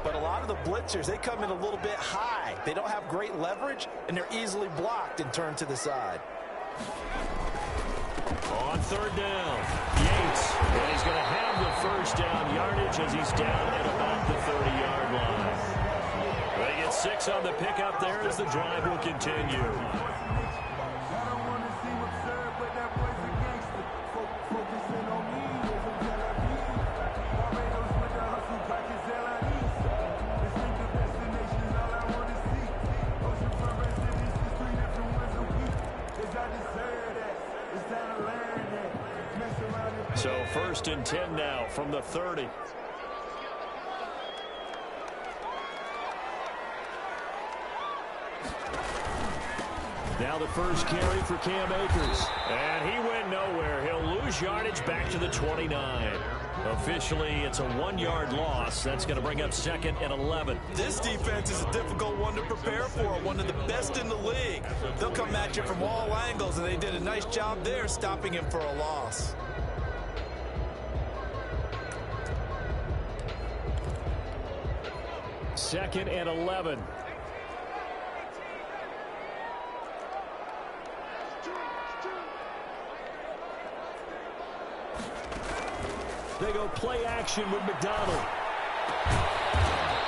But a lot of the blitzers, they come in a little bit high. They don't have great leverage, and they're easily blocked and turned to the side. On third down, Yates. And he's going to have the first down yardage as he's down at about the 30-yard line. They get 6 on the pickup there as the drive will continue. So 1st and 10 now from the 30. Now the first carry for Cam Akers. And he went nowhere. He'll lose yardage back to the 29. Officially, it's a 1-yard loss. That's going to bring up 2nd and 11. This defense is a difficult one to prepare for, one of the best in the league. They'll come at you from all angles, and they did a nice job there stopping him for a loss. Second and 11. They go play action with McDonald.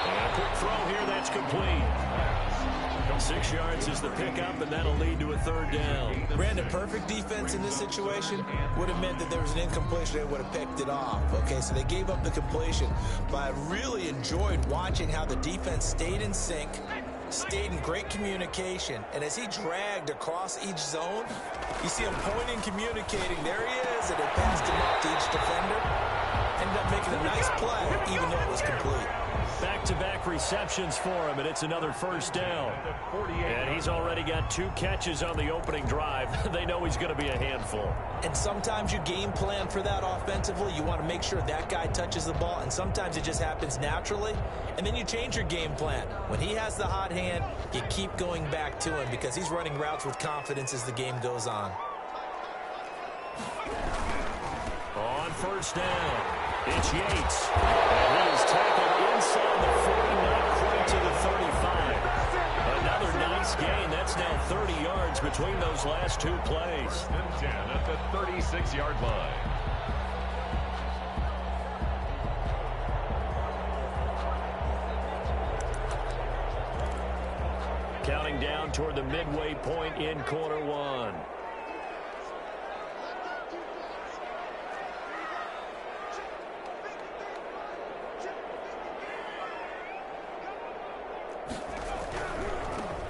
And a quick throw here, that's complete. 6 yards is the pickup, and that'll lead to a 3rd down. Brandon, perfect defense in this situation would have meant that there was an incompletion. They would have picked it off. Okay, so they gave up the completion. But I really enjoyed watching how the defense stayed in sync, stayed in great communication. And as he dragged across each zone, you see him pointing, communicating. There he is, and it passed him up to each defender. Ended up making a nice play, even though it was complete. Back-to-back receptions for him, and it's another 1st down. And he's already got 2 catches on the opening drive. They know he's going to be a handful. And sometimes you game plan for that offensively. You want to make sure that guy touches the ball, and sometimes it just happens naturally. And then you change your game plan. When he has the hot hand, you keep going back to him because he's running routes with confidence as the game goes on. On 1st down, it's Yates. And he is tackled inside the 40, not quite to the 35. Another nice gain. That's now 30 yards between those last 2 plays. And 10 at the 36-yard line. Counting down toward the midway point in quarter 1.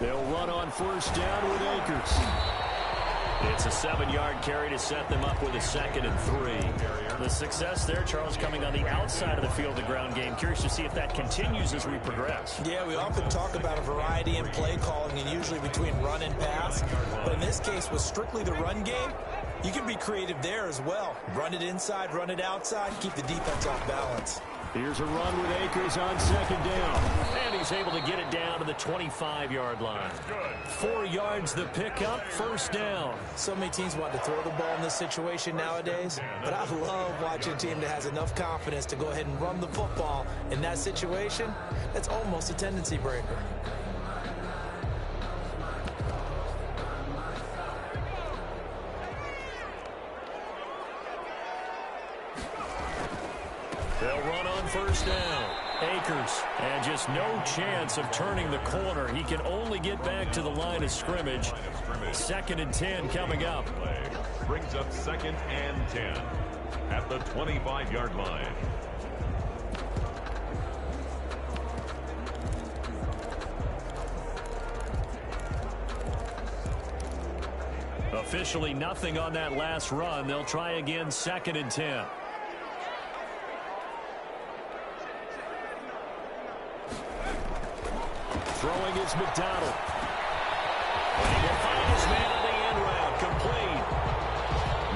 They'll run on 1st down with Akers. It's a 7-yard carry to set them up with a 2nd and 3. The success there, Charles, coming on the outside of the field, the ground game. Curious to see if that continues as we progress. Yeah, we often talk about a variety in play calling and usually between run and pass. But in this case, with strictly the run game, you can be creative there as well. Run it inside, run it outside, keep the defense off balance. Here's a run with Akers on 2nd down. And he's able to get it down to the 25-yard line. 4 yards the pickup, 1st down. So many teams want to throw the ball in this situation nowadays, but I love watching a team that has enough confidence to go ahead and run the football. In that situation, that's almost a tendency breaker. They'll run on 1st down. Akers, and just no chance of turning the corner. He can only get back to the line of scrimmage. 2nd and 10 coming up. Brings up 2nd and 10 at the 25-yard line. Officially nothing on that last run. They'll try again 2nd and 10. Throwing is McDonald. And he will find his man on the end route. Complete.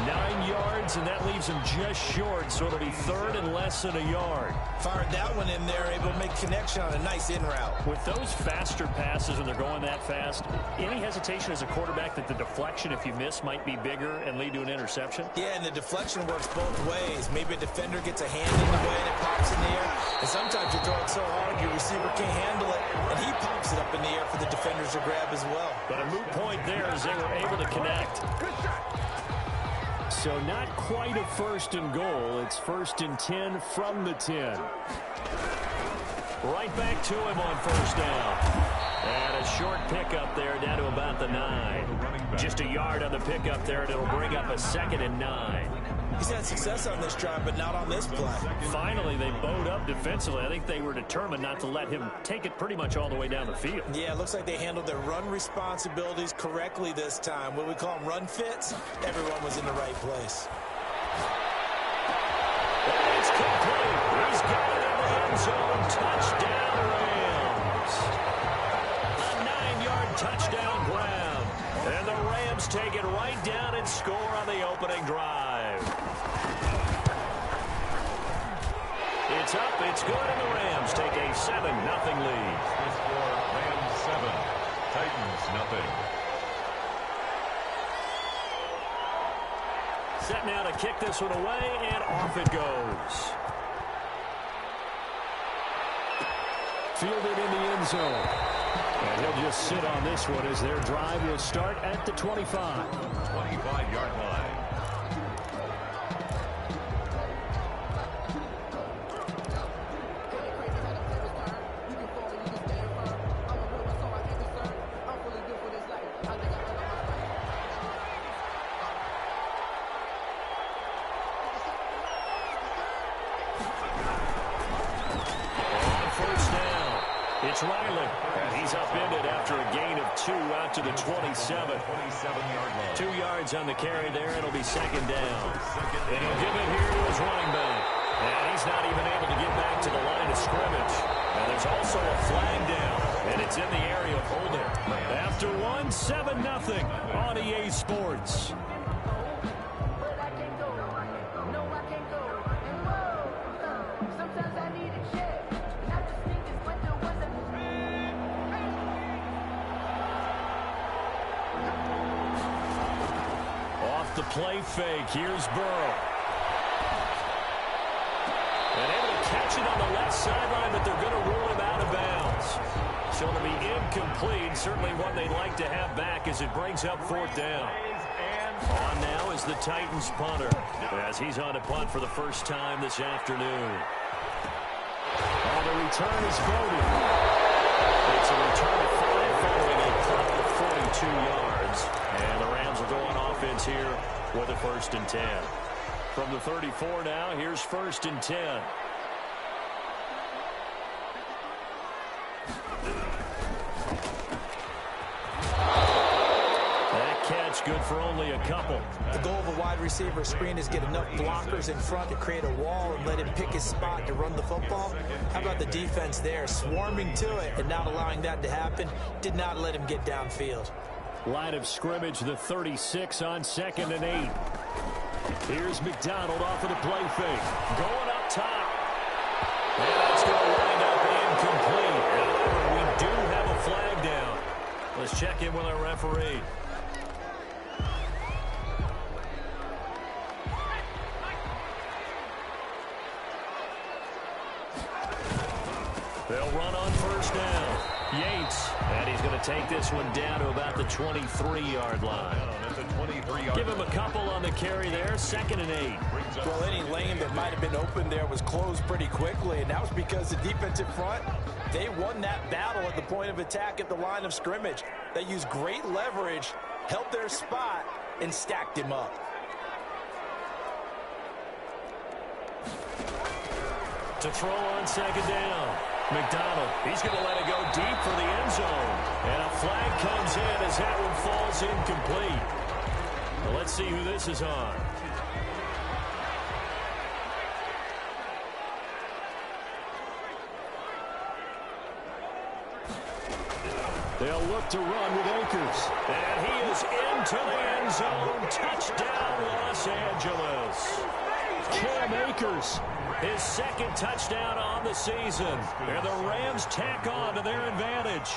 9 yards. yards, and that leaves him just short, so it'll be third and less than a yard. Fired that one in there, able to make connection on a nice in route. With those faster passes when they're going that fast, any hesitation as a quarterback that the deflection, if you miss, might be bigger and lead to an interception? Yeah, and the deflection works both ways. Maybe a defender gets a hand in the way and it pops in the air. And sometimes you throw it so hard your receiver can't handle it, and he pops it up in the air for the defenders to grab as well. But a moot point there as they were able to connect. So not quite a first and goal. It's first and 10 from the 10. Right back to him on first down. And a short pickup there down to about the 9. Just a yard on the pickup there, and it'll bring up a 2nd and 9. He's had success on this drive, but not on this play. Finally, they bowed up defensively. I think they were determined not to let him take it pretty much all the way down the field. Yeah, it looks like they handled their run responsibilities correctly this time. What we call them run fits, everyone was in the right place. It's complete. He's got it in the end zone. Touchdown, Rams. A 9-yard touchdown grab. And the Rams take it right down and score on the opening drive. It's up, it's good, and the Rams take a 7-0 lead. The score, Rams 7, Titans 0. Set now to kick this one away, and off it goes. Fielded in the end zone. And he'll just sit on this one as their drive will start at the 25. 25-yard line. It's Riley, and he's upended after a gain of 2 out to the 27. 27-yard line. 2 yards on the carry there. It'll be 2nd down. And he'll give it here to his running back. And he's not even able to get back to the line of scrimmage. And there's also a flag down, and it's in the area of holding. After one, 7-0 on EA Sports. The play fake. Here's Burrow. And able to catch it on the left sideline, but they're going to rule him out of bounds. So it'll be incomplete. Certainly one they'd like to have back as it brings up 4th down. On now is the Titans punter as he's on to punt for the first time this afternoon. Oh, the return is voted. It's a return of 5 following a punt of 42 yards. And the Rams will go on offense here with a 1st and 10. From the 34 now, here's 1st and 10. That catch good for only a couple. The goal of a wide receiver screen is get enough blockers in front to create a wall and let him pick his spot to run the football. How about the defense there, swarming to it and not allowing that to happen? Did not let him get downfield. Line of scrimmage, the 36 on 2nd and 8. Here's McDonald off of the play fake. Going up top. And that's going to wind up incomplete. However, we do have a flag down. Let's check in with our referee. They'll run on 1st down. Yates, and he's going to take this one down to about the 23-yard line. Give him a couple on the carry there, 2nd and 8. Well, any lane that might have been open there was closed pretty quickly, and that was because the defensive front, they won that battle at the point of attack at the line of scrimmage. They used great leverage, held their spot, and stacked him up. To throw on 2nd down. McDonald, he's going to let it go deep for the end zone. And a flag comes in as that one falls incomplete. Well, let's see who this is on. They'll look to run with Akers. And he is into the end zone. Touchdown, Los Angeles. Cam Akers, his second touchdown on the season. And the Rams tack on to their advantage.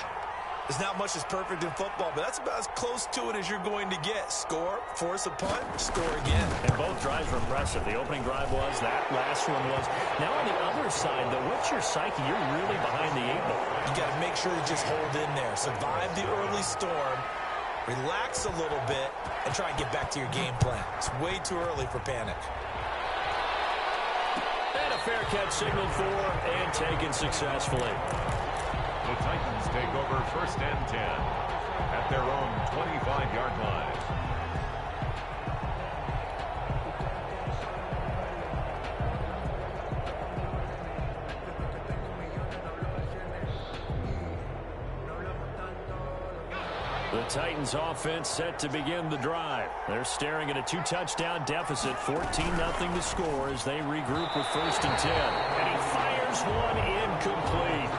There's not much that's perfect in football, but that's about as close to it as you're going to get. Score, force a punt, score again. And both drives were impressive. The opening drive was, that last one was. Now on the other side, though, what's your psyche? You're really behind the 8-ball. You got to make sure you just hold in there. Survive the early storm, relax a little bit, and try and get back to your game plan. It's way too early for panic. And a fair catch signaled for and taken successfully. The Titans take over 1st and 10 at their own 25-yard line. The Titans offense set to begin the drive. They're staring at a 2-touchdown deficit, 14-0 to score as they regroup with 1st and 10. And he fires one incomplete.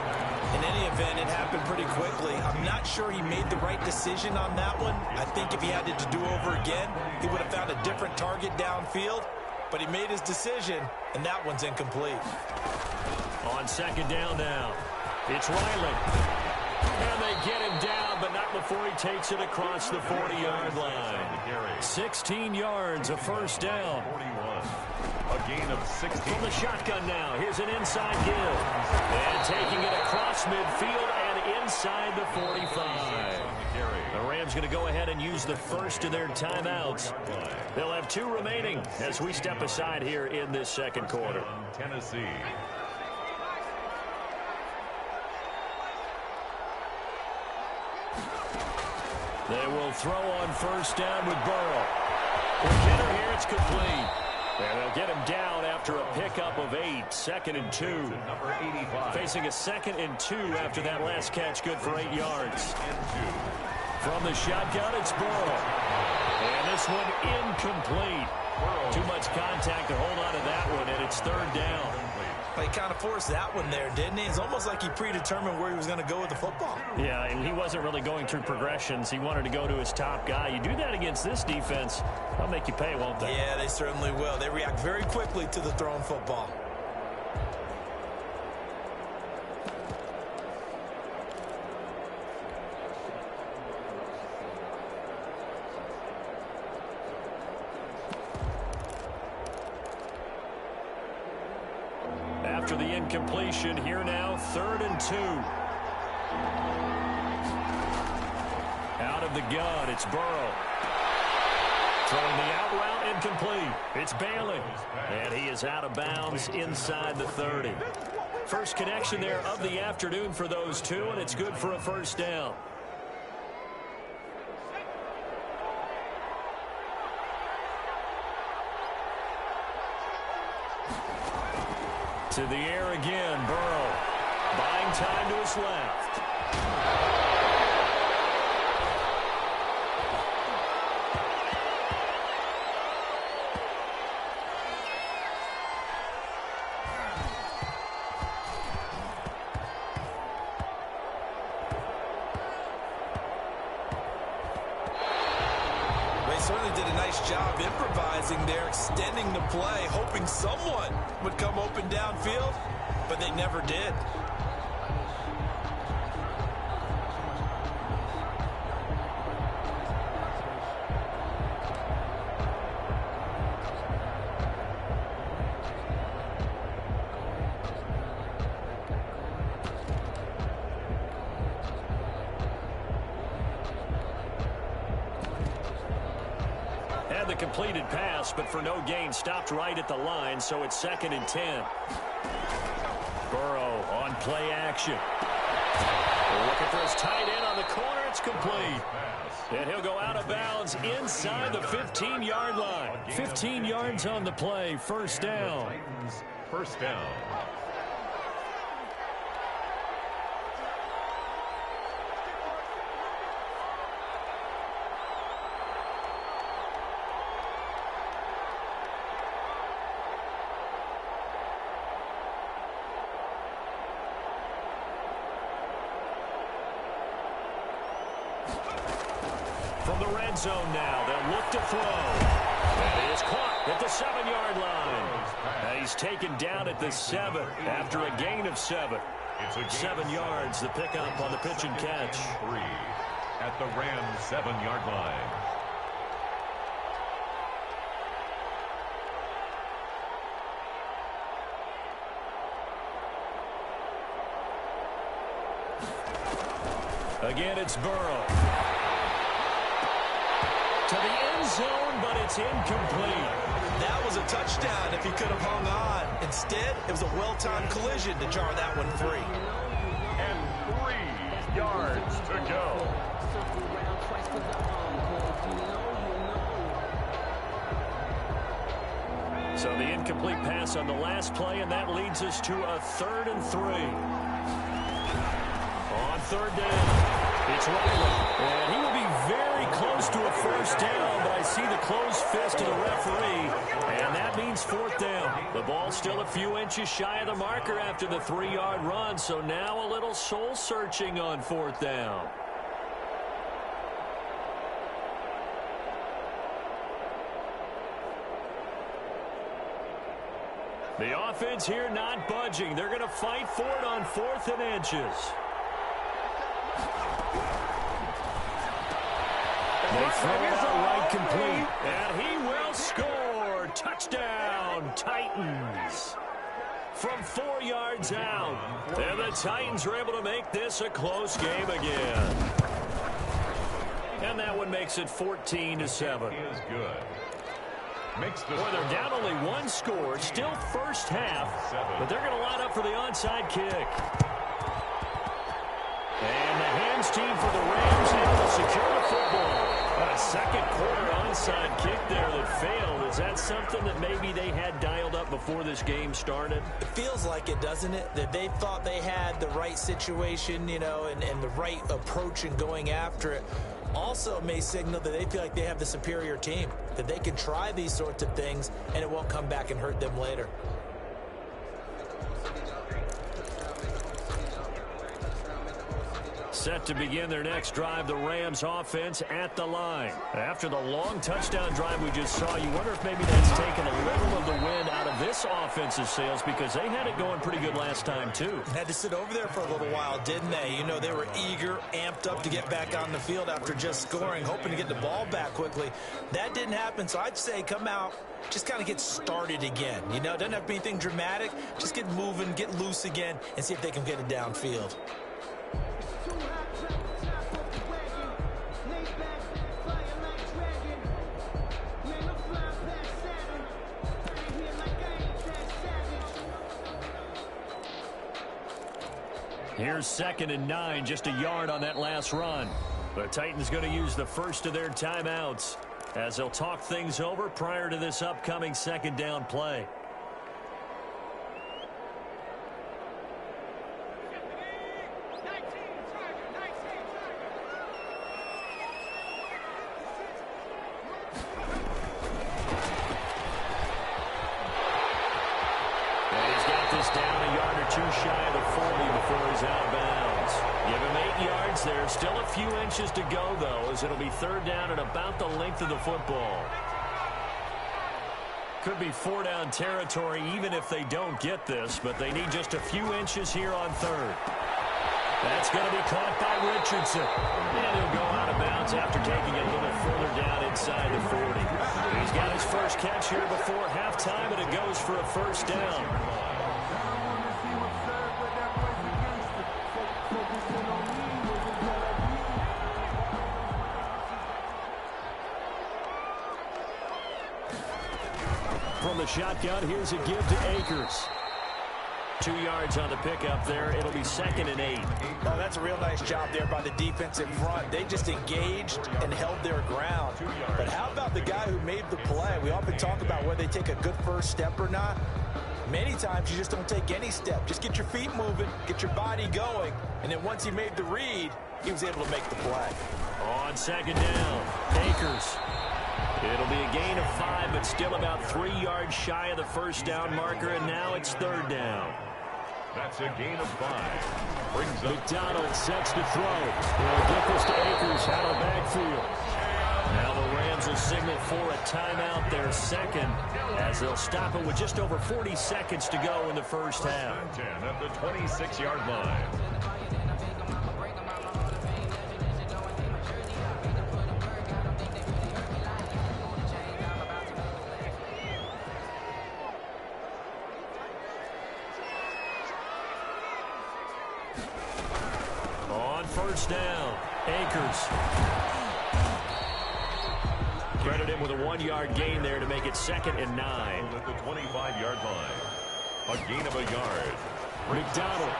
In any event, it happened pretty quickly. I'm not sure he made the right decision on that one. I think if he had it to do over again, he would have found a different target downfield. But he made his decision, and that one's incomplete. On 2nd down now, it's Riley. And they get him down, but not before he takes it across the 40-yard line. 16 yards, a 1st down. 41. A gain of 16. From the shotgun now, here's an inside give. And taking it across midfield and inside the 45. The Rams going to go ahead and use the first of their timeouts. They'll have 2 remaining as we step aside here in this 2nd quarter. Tennessee. They will throw on 1st down with Burrow. For Kenner here, it's complete. And they'll get him down after a pickup of 8. 2nd and 2. Number 85. Facing a 2nd and 2 after that last catch, good for 8 yards. From the shotgun, it's Burrow. And this one incomplete. Too much contact to hold on to that one, and it's 3rd down. He kind of forced that one there, didn't he? It's almost like he predetermined where he was going to go with the football. Yeah, and he wasn't really going through progressions. He wanted to go to his top guy. You do that against this defense, they'll make you pay, won't they? Yeah, they certainly will. They react very quickly to the thrown football. After the incompletion, here now, 3rd and 2. Out of the gun, it's Burrow. Throwing the out route, incomplete. It's Bailey. And he is out of bounds inside the 30. First connection there of the afternoon for those 2, and it's good for a 1st down. To the air again, Burrow. Buying time to his left. Certainly did a nice job improvising there, extending the play, hoping someone would come open downfield, but they never did. The completed pass, but for no gain, stopped right at the line, so it's 2nd and 10. Burrow on play action. Looking for his tight end on the corner. It's complete. And he'll go out of bounds inside the 15-yard line. 15 yards on the play. 1st down. 1st down. From the red zone now, they'll look to throw. And it is caught at the 7-yard line. And he's taken down at the 7 after a gain of 7. 7 yards, the pickup on the pitch and catch. 3 at the Rams' 7-yard line. Again, it's Burrow. To the end zone, but it's incomplete. That was a touchdown if he could have hung on. Instead, it was a well-timed collision to jar that one free. And 3 yards to go. So the incomplete pass on the last play, and that leads us to a 3rd and 3. On 3rd down. It's Riley, and he will be very close to a first down, but I see the closed fist of the referee, and that means 4th down. The ball's still a few inches shy of the marker after the 3-yard run, so now a little soul-searching on 4th down. The offense here not budging. They're going to fight for it on 4th and inches. They throw it out right complete, and he will score. Touchdown, Titans. From 4 yards out, and the Titans are able to make this a close game again. And that one makes it 14-7. Is good. Makes the Boy, they're down only 1 score, still first half, but they're going to line up for the onside kick. And the hands team for the Rams able to secure the football. A second quarter onside kick there that failed. Is that something that maybe they had dialed up before this game started? It feels like it, doesn't it? That they thought they had the right situation, you know, and the right approach in going after it. Also may signal that they feel like they have the superior team, that they can try these sorts of things and it won't come back and hurt them later. Set to begin their next drive, the Rams offense at the line. After the long touchdown drive we just saw, you wonder if maybe that's taken a little of the wind out of this offensive sails, because they had it going pretty good last time too. Had to sit over there for a little while, didn't they? You know, they were eager, amped up to get back on the field after just scoring, hoping to get the ball back quickly. That didn't happen, so I'd say come out, just kind of get started again. You know, it doesn't have to be anything dramatic. Just get moving, get loose again, and see if they can get it downfield. Here's 2nd and 9, just a yard on that last run. The Titans going to use the first of their timeouts as they'll talk things over prior to this upcoming 2nd down play. Down a yard or 2 shy of the 40 before he's out of bounds. Give him 8 yards there. Still a few inches to go, though, as it'll be 3rd down at about the length of the football. Could be 4-down territory even if they don't get this, but they need just a few inches here on 3rd. That's going to be caught by Richardson. And he'll go out of bounds after taking it a little further down inside the 40. He's got his first catch here before halftime, and it goes for a 1st down. From the shotgun, here's a give to Akers. 2 yards on the pickup there. It'll be 2nd and 8. Oh, that's a real nice job there by the defensive front. They just engaged and held their ground. But how about the guy who made the play? We often talk about whether they take a good first step or not. Many times you just don't take any step. Just get your feet moving, get your body going, and then once he made the read, he was able to make the play. On 2nd down, Akers. It'll be a gain of 5, but still about 3 yards shy of the 1st down marker, and now it's 3rd down. That's a gain of 5. Brings up McDonald sets to throw. He'll get this to Akers out of the backfield. Now the Rams will signal for a timeout, their second, as they'll stop it with just over 40 seconds to go in the first half. 10 at the 26-yard line. On first down, Akers. Credit him with a 1-yard gain there to make it 2nd and 9. At the 25-yard line. A gain of a yard. McDonald.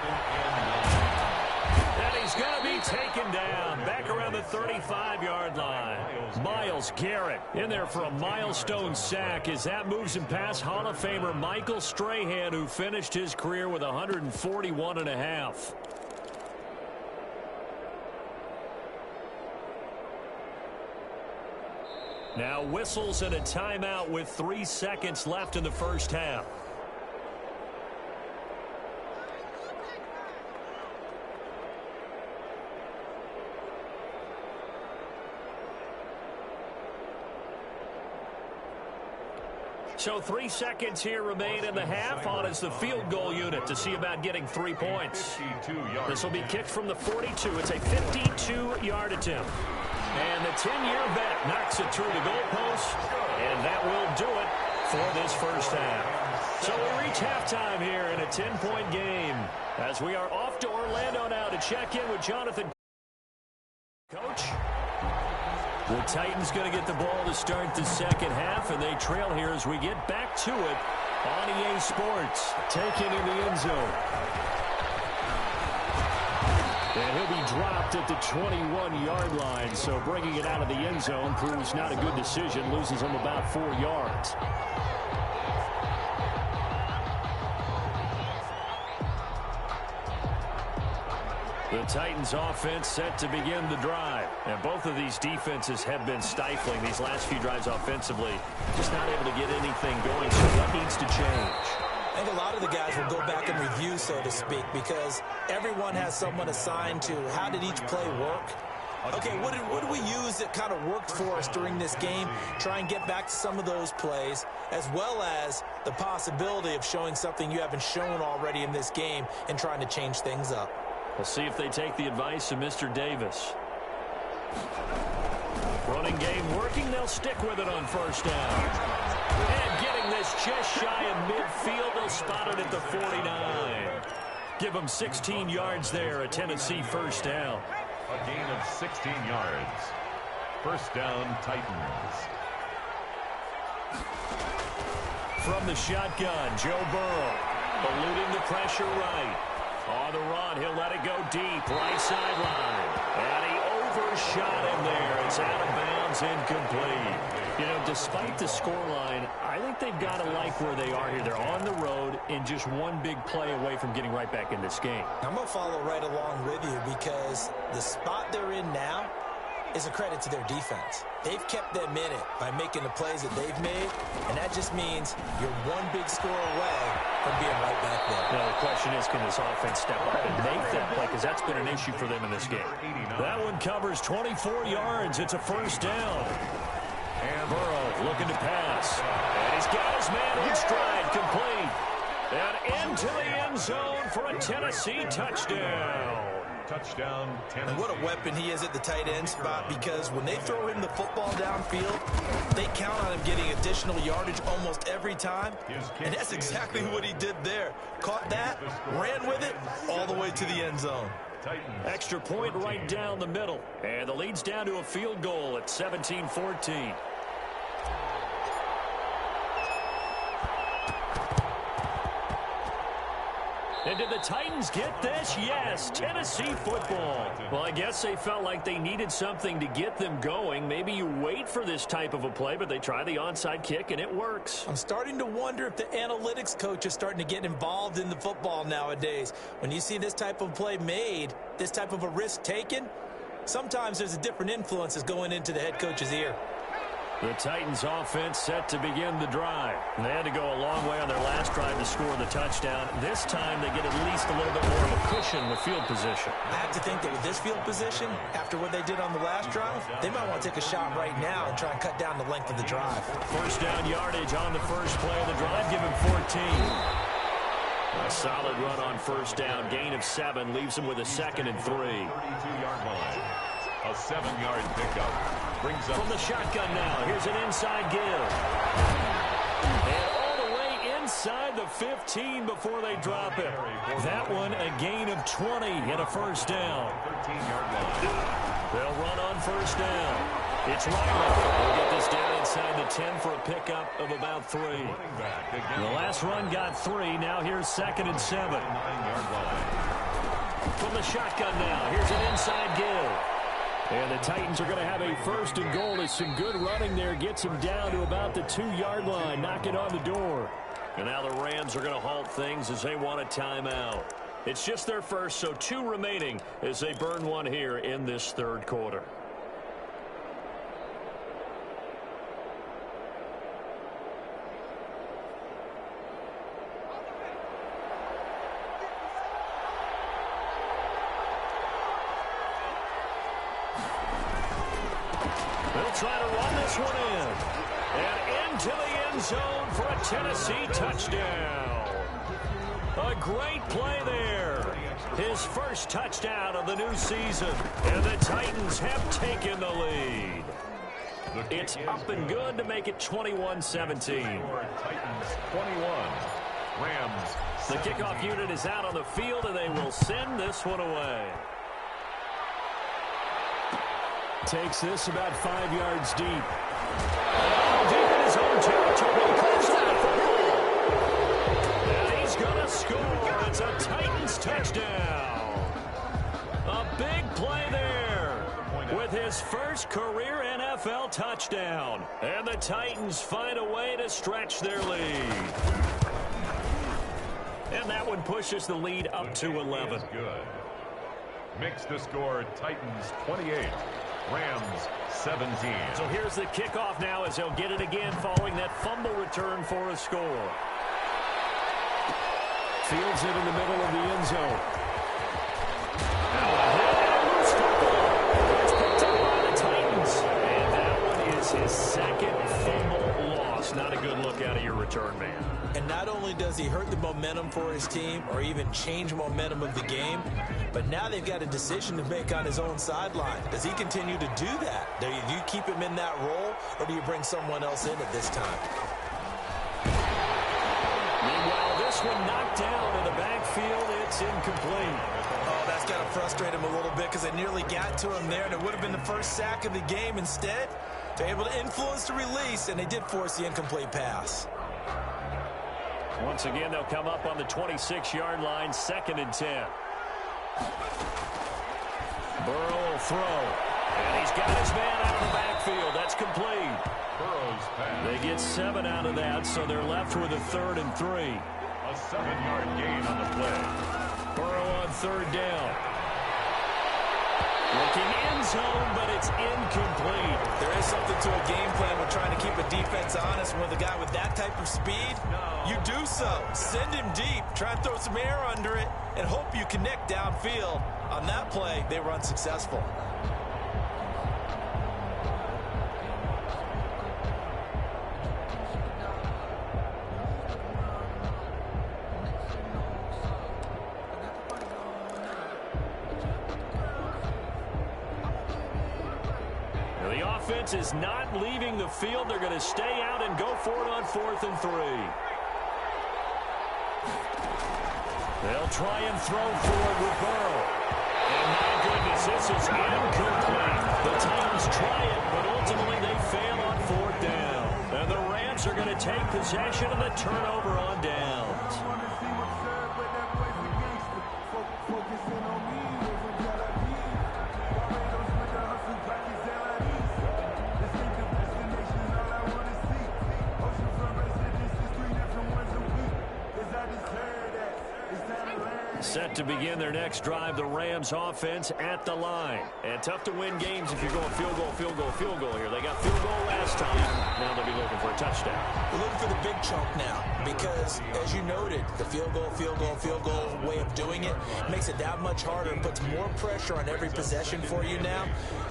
And he's going to be taken down back around the 35-yard line. Myles Garrett in there for a milestone sack as that moves him past Hall of Famer Michael Strahan, who finished his career with 141.5. Now whistles and a timeout with 3 seconds left in the first half. So 3 seconds here remain in the half. On is the field goal unit to see about getting 3 points. This will be kicked from the 42. It's a 52-yard attempt. And the 10-year vet knocks it through the goalpost, and that will do it for this first half. So we reach halftime here in a 10-point game as we are off to Orlando now to check in with Jonathan. Coach, the Titans going to get the ball to start the second half, and they trail here as we get back to it on EA Sports. Taken in the end zone. And he'll be dropped at the 21-yard line, so bringing it out of the end zone proves not a good decision, loses him about 4 yards. The Titans offense set to begin the drive. And both of these defenses have been stifling these last few drives offensively. Just not able to get anything going, so what needs to change? I think a lot of the guys will go back and review, so to speak, because everyone has someone assigned to how did each play work. Okay, what did we use that kind of worked for us during this game? Try and get back to some of those plays, as well as the possibility of showing something you haven't shown already in this game and trying to change things up. We'll see if they take the advice of Mr. Davis. Running game working. They'll stick with it on first down. And getting this just shy of midfield. They'll spot it at the 49. Give them 16 yards there, a Tennessee first down. A gain of 16 yards. First down, Titans. From the shotgun, Joe Burrow. Eluding the pressure right. On the run, he'll let it go deep, right sideline. And he overshot him there. It's out of bounds, incomplete. You know, despite the scoreline, I think they've got to like where they are here. They're on the road and just one big play away from getting right back in this game. I'm going to follow right along with you because the spot they're in now is a credit to their defense. They've kept them in it by making the plays that they've made, and that just means you're one big score away from being right back there. Now the question is, can this offense step up and make that play, because that's been an issue for them in this game. That one covers 24 yards. It's a first down. And Burrow looking to pass. And he's got his man in stride, complete. And into the end zone for a Tennessee touchdown. Touchdown, Tennessee. And what a weapon he is at the tight end spot, because when they throw him the football downfield, they count on him getting additional yardage almost every time. And that's exactly what he did there. Caught that, ran with it, all the way to the end zone. Extra point right down the middle. And the lead's down to a field goal at 17-14. And did the Titans get this? Yes, Tennessee football. Well, I guess they felt like they needed something to get them going. Maybe you wait for this type of a play, but they try the onside kick, and it works. I'm starting to wonder if the analytics coach is starting to get involved in the football nowadays. When you see this type of play made, this type of a risk taken, sometimes there's a different influence that's going into the head coach's ear. The Titans offense set to begin the drive. They had to go a long way on their last drive to score the touchdown. This time they get at least a little bit more of a cushion with field position. I have to think that with this field position, after what they did on the last drive, they might want to take a shot right now and try and cut down the length of the drive. First down yardage on the first play of the drive. Give him 14. A solid run on first down. Gain of 7 leaves him with a 2nd and 3. 32-yard line. A 7-yard pickup. Brings up from the shotgun now. Here's an inside give. And all the way inside the 15 before they drop it. That one a gain of 20 and a first down. 13-yard line. They'll run on first down. It's Riley. We'll get this down inside the 10 for a pickup of about 3. The last run got 3. Now here's 2nd and 7. 9-yard line. From the shotgun now. Here's an inside give. And the Titans are going to have a 1st and goal as some good running there gets them down to about the 2-yard line. Knock it on the door. And now the Rams are going to halt things as they want a timeout. It's just their first, so 2 remaining as they burn one here in this 3rd quarter. They'll try to run this one in. And into the end zone for a Tennessee touchdown. A great play there. His first touchdown of the new season. And the Titans have taken the lead. It's up and good to make it 21-17. Titans 21. Rams. The kickoff unit is out on the field, and they will send this one away. Takes this about 5 yards deep. Deep in his own territory. Close on the football. And he's going to score. It's a Titans touchdown. A big play there with his first career NFL touchdown. And the Titans find a way to stretch their lead. And that one pushes the lead up to 11. Good. Makes the score Titans 28. Rams 17. So here's the kickoff now as they'll get it again following that fumble return for a score. Fields it in the middle of the end zone. Now a hit and a loose football. It's picked up by the Titans. And that one is his 2nd fumble loss. Not a good look out of your return man. And not only does he hurt the momentum for his team or even change momentum of the game, but now they've got a decision to make on his own sideline. Does he continue to do that? Do you keep him in that role, or do you bring someone else in at this time? Meanwhile, this one knocked down in the backfield. It's incomplete. Oh, that's got to frustrate him a little bit because they nearly got to him there, and it would have been the first sack of the game. Instead, they're able to influence the release, and they did force the incomplete pass. Once again, they'll come up on the 26-yard line, 2nd and 10. Burrow will throw. And he's got his man out of the backfield. That's complete. Burrow's pass. They get 7 out of that, so they're left with a 3rd and 3. A 7-yard gain on the play. Burrow on 3rd down. Looking end zone, but it's incomplete. There is something to a game plan with trying to keep a defense honest. With a guy with that type of speed, you do so. Send him deep, try and throw some air under it, and hope you connect downfield. On that play, they were unsuccessful. Offense is not leaving the field. They're going to stay out and go for it on 4th and 3. They'll try and throw forward with Burrow. And my goodness, this is incomplete. The Titans try it, but ultimately they fail on 4th down. And the Rams are going to take possession of the turnover on downs. Set Set to begin their next drive, the Rams offense at the line. And tough to win games if you're going field goal, field goal, field goal here. They got field goal last time. Now they'll be looking for a touchdown. We're looking for the big chunk now because, as you noted, the field goal way of doing it makes it that much harder and puts more pressure on every possession for you now.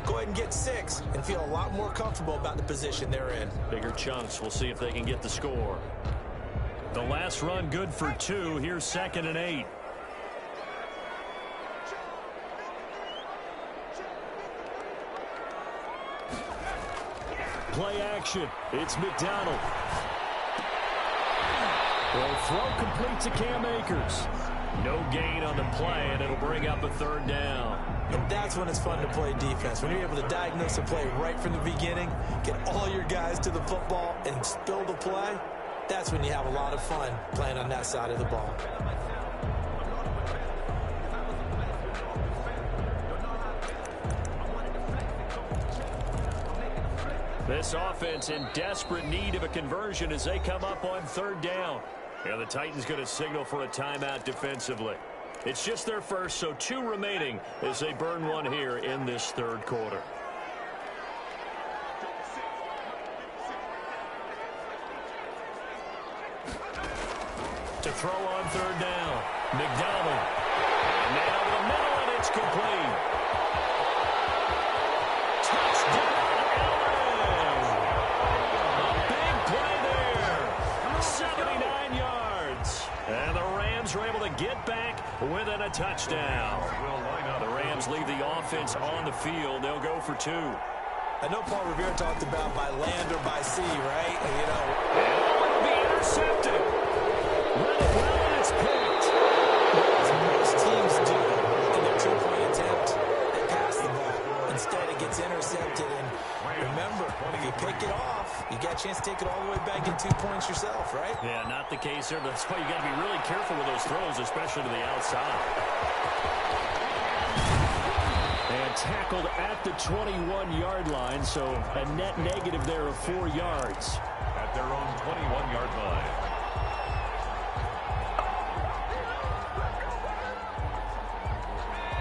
Go ahead and get 6 and feel a lot more comfortable about the position they're in. Bigger chunks. We'll see if they can get the score. The last run good for 2. Here's 2nd and 8. Play action. It's McDonald. The throw complete to Cam Akers. No gain on the play, and it'll bring up a 3rd down. And that's when it's fun to play defense. When you're able to diagnose a play right from the beginning, get all your guys to the football, and spill the play, that's when you have a lot of fun playing on that side of the ball. This offense in desperate need of a conversion as they come up on 3rd down. And the Titans going to signal for a timeout defensively. It's just their first, so 2 remaining as they burn one here in this 3rd quarter. To throw on 3rd down, McDonald. And now to the middle, and it's complete. Touchdown, LA! A big play there. 79 yards. And the Rams are able to get back within a touchdown. The Rams leave the offense on the field. They'll go for 2. I know Paul Revere talked about by land or by sea, right? And, it'll be intercepted. Well, it's picked. As most teams do in their 2-point attempt, they pass the ball. Instead, it gets intercepted. And remember, if you pick it off, you got a chance to take it all the way back in 2 points yourself, right? Yeah, not the case there. That's why you got to be really careful with those throws, especially to the outside. And tackled at the 21-yard line, so a net negative there of 4 yards. At their own 21-yard line.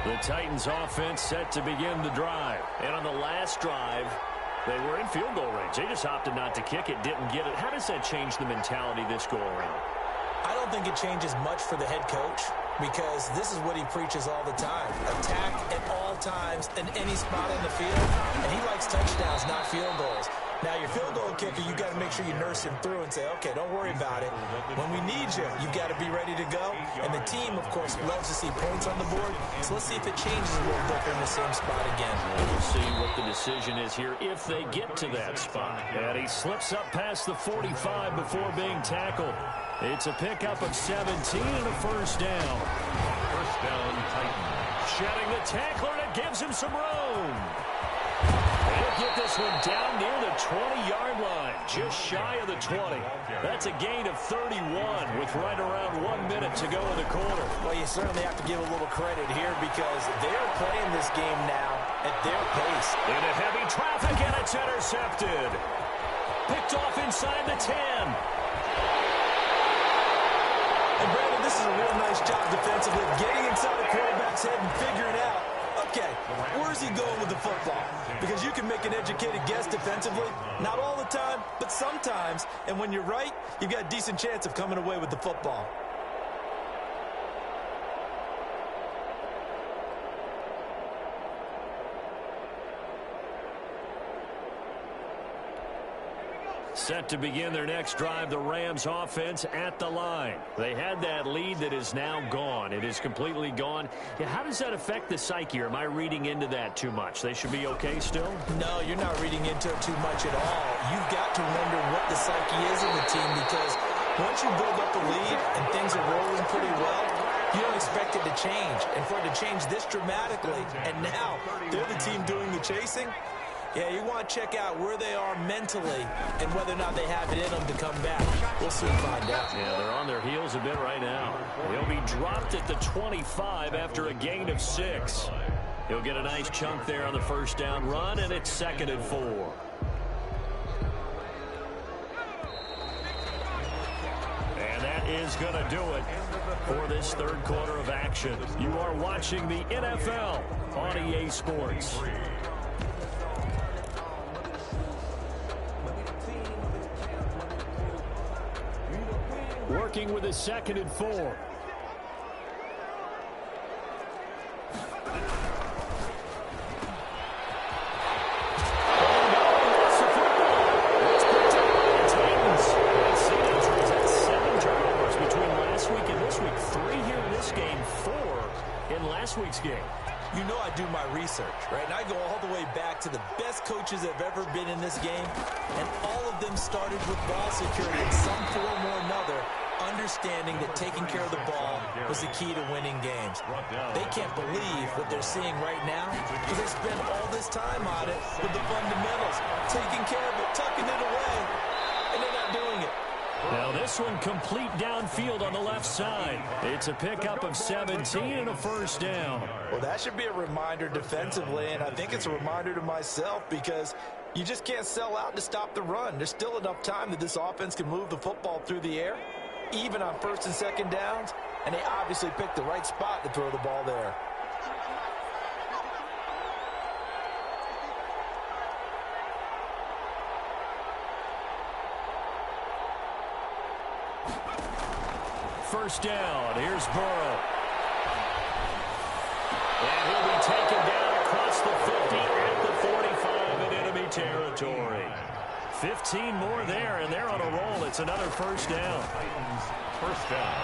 The Titans offense set to begin the drive. And on the last drive, they were in field goal range. They just opted not to kick it, didn't get it. How does that change the mentality this go around? I don't think it changes much for the head coach because this is what he preaches all the time. Attack at all times in any spot on the field. And he likes touchdowns, not field goals. Now, your field goal kicker, you got to make sure you nurse him through and say, okay, don't worry about it. When we need you, you've got to be ready to go. And the team, of course, loves to see points on the board. So let's see if it changes a little bit in the same spot again. We'll see what the decision is here if they get to that spot. And he slips up past the 45 before being tackled. It's a pickup of 17 and a 1st down. 1st down, Titans. Shedding the tackler, and it gives him some room. They'll get this one down near the 20-yard line, just shy of the 20. That's a gain of 31 with right around 1 minute to go in the quarter. Well, you certainly have to give a little credit here because they're playing this game now at their pace. Into heavy traffic, and it's intercepted. Picked off inside the 10. And Brandon, this is a real nice job defensively, getting inside the quarterback's head and figuring out, okay, where's he going with the football? Because you can make an educated guess defensively. Not all the time, but sometimes. And when you're right, you've got a decent chance of coming away with the football. Set to begin their next drive, the Rams offense at the line. They had that lead that is now gone. It is completely gone. Yeah, how does that affect the psyche? Or am I reading into that too much? They should be okay still? No, you're not reading into it too much at all. You've got to wonder what the psyche is of the team because once you build up a lead and things are rolling pretty well, you don't expect it to change. And for it to change this dramatically, and now they're the team doing the chasing, yeah, you want to check out where they are mentally and whether or not they have it in them to come back. We'll soon find out. Yeah, they're on their heels a bit right now. They'll be dropped at the 25 after a gain of 6. He'll get a nice chunk there on the 1st down run, and it's 2nd and 4. And that is going to do it. for this third quarter of action. You are watching the NFL on EA Sports. Working with a 2nd and 4. Week's game. You know I do my research, right? And I go all the way back to the best coaches that have ever been in this game, and all of them started with ball security in some form or another, understanding that taking care of the ball was the key to winning games. They can't believe what they're seeing right now because they spent all this time on it with the fundamentals, taking care of it, tucking it away, and they're not doing it. Now this one complete downfield on the left side. It's a pickup of 17 and a first down. Well, that should be a reminder defensively, and I think it's a reminder to myself because you just can't sell out to stop the run. There's still enough time that this offense can move the football through the air, even on 1st and 2nd downs, and they obviously picked the right spot to throw the ball there. First down. Here's Burrow. And he'll be taken down across the 50 at the 45 in enemy territory. 15 more there, and they're on a roll. It's another first down. First down.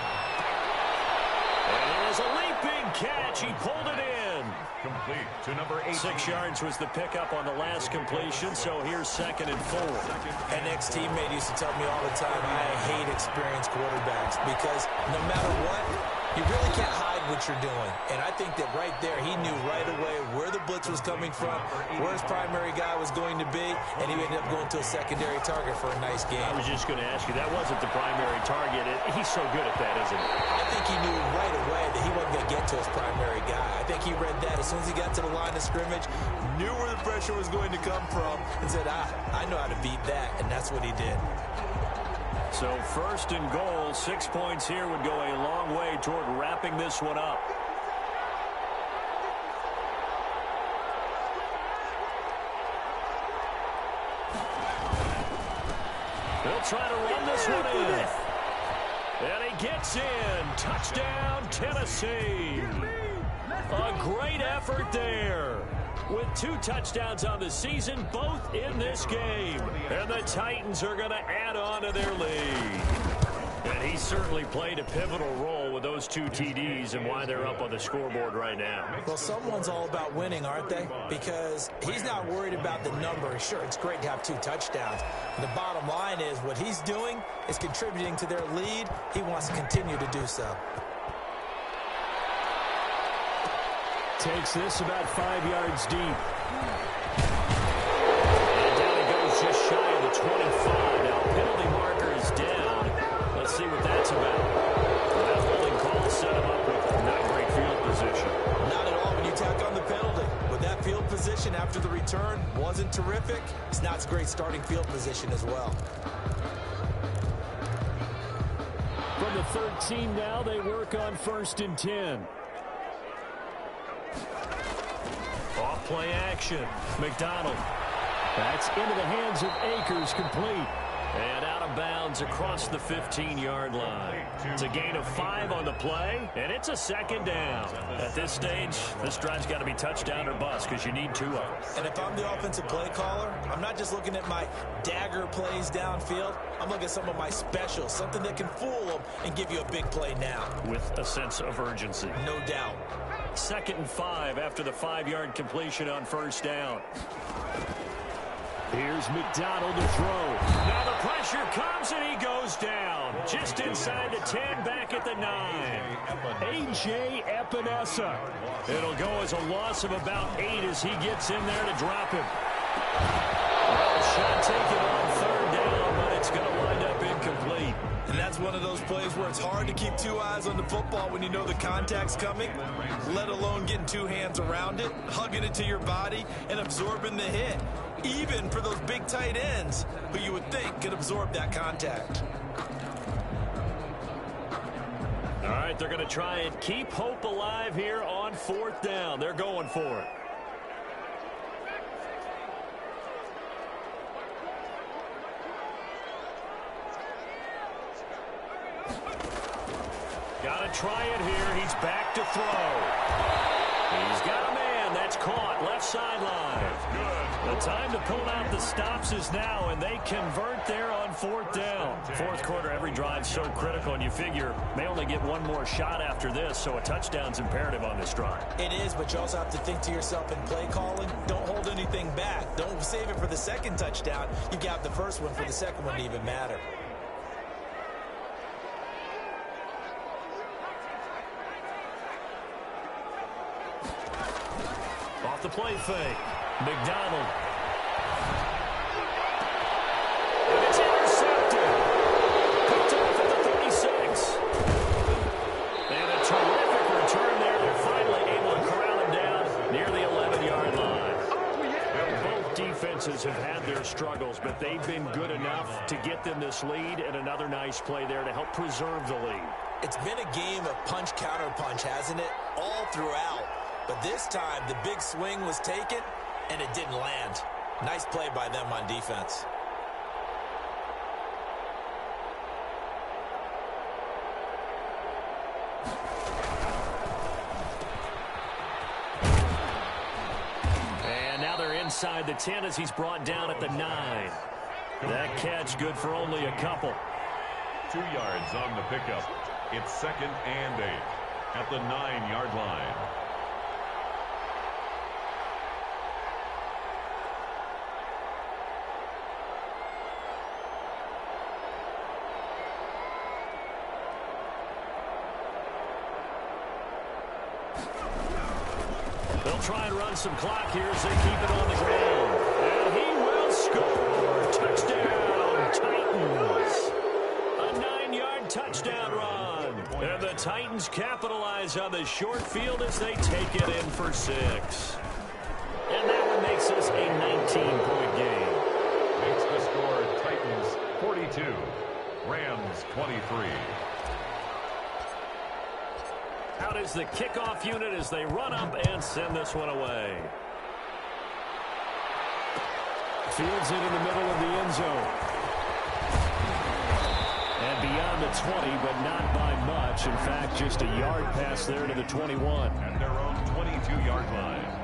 And it is a leaping catch. He pulled it in. Complete to number 8. 6 yards was the pickup on the last completion, so here's 2nd and 4. An ex-teammate used to tell me all the time, I hate experienced quarterbacks because no matter what, you really can't hide what you're doing. And I think that right there, he knew right away where the blitz was coming from, where his primary guy was going to be, and he ended up going to a secondary target for a nice game. I was just going to ask you, that wasn't the primary target. He's so good at that, isn't he? I think he knew right away that he wasn't going to get to his primary guy. I think he read that as soon as he got to the line of scrimmage, knew where the pressure was going to come from, and said, I know how to beat that, and that's what he did. So 1st and goal, 6 points here would go a long way toward wrapping this one up. They'll try to run this one in. And he gets in. Touchdown, Tennessee. A great effort there. With 2 touchdowns on the season, both in this game. And the Titans are going to add on to their lead. And he certainly played a pivotal role with those 2 TDs and why they're up on the scoreboard right now. Well, someone's all about winning, aren't they? Because he's not worried about the number. Sure, it's great to have 2 touchdowns. The bottom line is what he's doing is contributing to their lead. He wants to continue to do so. Takes this about 5 yards deep. And down it goes just shy of the 25. Now, penalty marker is down. Let's see what that's about. That holding call set him up with not great field position. Not at all when you tack on the penalty. With that field position after the return wasn't terrific, it's not great starting field position as well. From the 13 now, they work on 1st and 10. Off play action. McDonald. That's into the hands of Akers, complete. And out of bounds across the 15-yard line. It's a gain of 5 on the play, and it's a 2nd down. At this stage, this drive's got to be touchdown or bust because you need 2 of them. And if I'm the offensive play caller, I'm not just looking at my dagger plays downfield. I'm looking at some of my specials, something that can fool them and give you a big play now. With a sense of urgency. No doubt. 2nd and 5 after the 5-yard completion on 1st down. Here's McDonald to throw. Now the pressure comes and he goes down. Just inside the 10, back at the 9. A.J. Epinesa. It'll go as a loss of about 8 as he gets in there to drop him. Well, shot taken on 3rd down, but it's going to wind up incomplete. And that's one of those plays where it's hard to keep 2 eyes on the football when you know the contact's coming, let alone getting 2 hands around it, hugging it to your body, and absorbing the hit. Even for those big tight ends who you would think could absorb that contact. All right, they're going to try and keep hope alive here on 4th down. They're going for it. Got to try it here. He's back to throw. He's got a man. That's caught. Left sideline. The time to pull out the stops is now, and they convert there on 4th down. 4th quarter, every drive so critical, and you figure may only get one more shot after this, so a touchdown's imperative on this drive. It is, but you also have to think to yourself in play calling, don't hold anything back. Don't save it for the second touchdown. You got the first one for the second one to even matter. Off the play fake. McDonald. And it's intercepted. Picked off at the 36. And a terrific return there. They're finally able to corral him down near the 11-yard line. Both defenses have had their struggles, but they've been good enough to get them this lead, and another nice play there to help preserve the lead. It's been a game of punch-counter-punch, hasn't it? All throughout. But this time, the big swing was taken, and it didn't land. Nice play by them on defense. And now they're inside the 10 as he's brought down at the 9. That catch good for only a couple. 2 yards on the pickup. It's 2nd and 8 at the 9-yard line. They'll try and run some clock here as they keep it on the ground. And he will score. Touchdown, Titans. A 9-yard touchdown run. And the Titans capitalize on the short field as they take it in for 6. And that one makes this a 19-point game. Makes the score Titans 42, Rams 23. Out is the kickoff unit as they run up and send this one away. Fields it in the middle of the end zone. And beyond the 20, but not by much. In fact, just a yard pass there to the 21. At their own 22-yard line.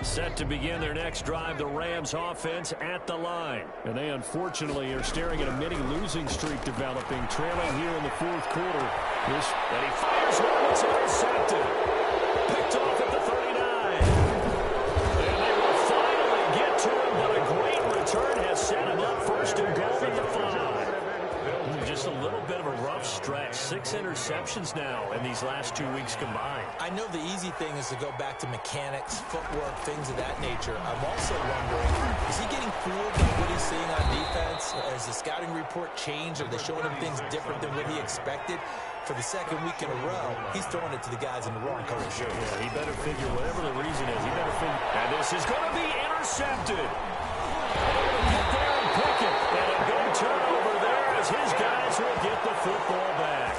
Set to begin their next drive, the Rams offense at the line. And they unfortunately are staring at a mini losing streak developing, trailing here in the 4th quarter. And he fires one, it's intercepted. Picked off at the 39. And they will finally get to him, but a great return has set him up 1st and goal at the 5. Just a little bit of a rough stretch. 6 interceptions now in these last 2 weeks combined. I know the easy thing is to go back to mechanics, footwork, things of that nature. I'm also wondering, is he getting fooled by what he's seeing on defense? Has the scouting report changed? Are they showing him things different than what he expected? For the 2nd week in a row, he's throwing it to the guys in the wrong color shirts. Yeah, he better figure whatever the reason is. He better figure. And this is going to be intercepted. And they're going to get there and pick it. And a big turnover there as his guys will get the football back.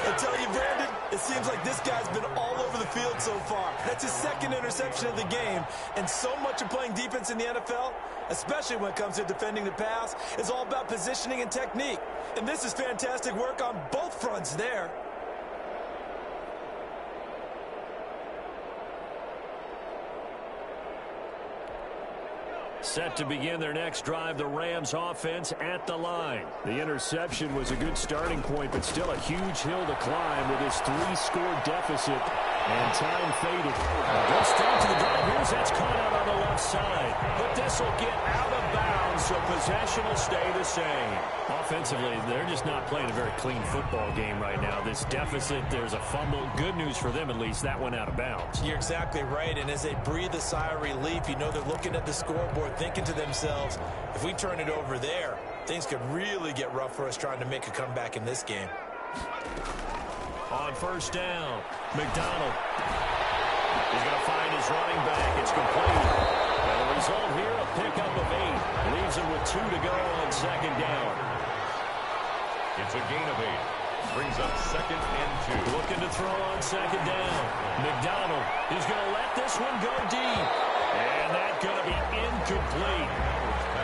I tell you, Brandon, it seems like this guy's been all over the field so far. That's his 2nd interception of the game. And so much of playing defense in the NFL, especially when it comes to defending the pass, is all about positioning and technique. And this is fantastic work on both fronts there. Set to begin their next drive, the Rams offense at the line. The interception was a good starting point, but still a huge hill to climb with his 3-score deficit. And time faded. A good start to the drive. Here's that's caught out on the left side. But this will get out of bounds, so possession will stay the same. Offensively, they're just not playing a very clean football game right now. This deficit, there's a fumble. Good news for them, at least. That went out of bounds. You're exactly right. And as they breathe a sigh of relief, you know they're looking at the scoreboard, thinking to themselves, if we turn it over there, things could really get rough for us trying to make a comeback in this game. On first down, McDonald. He's going to find his running back. It's complete. And the result here, a pickup of 8. Leaves him with 2 to go on second down. It's a gain of 8. Brings up 2nd and 2. Looking to throw on second down. McDonald. He's going to let this one go deep. And that's going to be incomplete.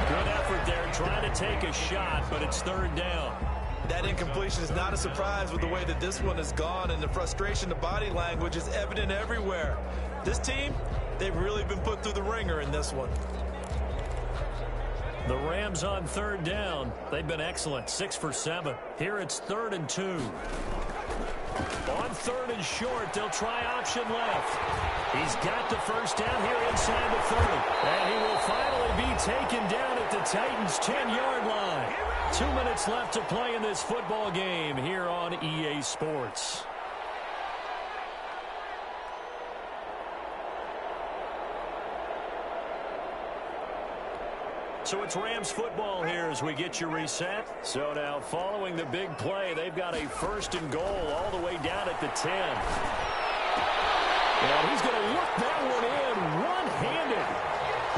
Good effort there trying to take a shot, but it's 3rd down. That incompletion is not a surprise with the way that this one has gone, and the frustration, the body language is evident everywhere. This team, they've really been put through the ringer in this one. The Rams on 3rd down. They've been excellent, 6 for 7. Here it's 3rd and 2. On 3rd and short, they'll try option left. He's got the first down here inside the 30. And he will finally be taken down at the Titans' 10-yard line. 2 minutes left to play in this football game here on EA Sports. So it's Rams football here as we get you reset. So now following the big play, they've got a 1st and goal all the way down at the 10. And he's going to look that one in one-handed.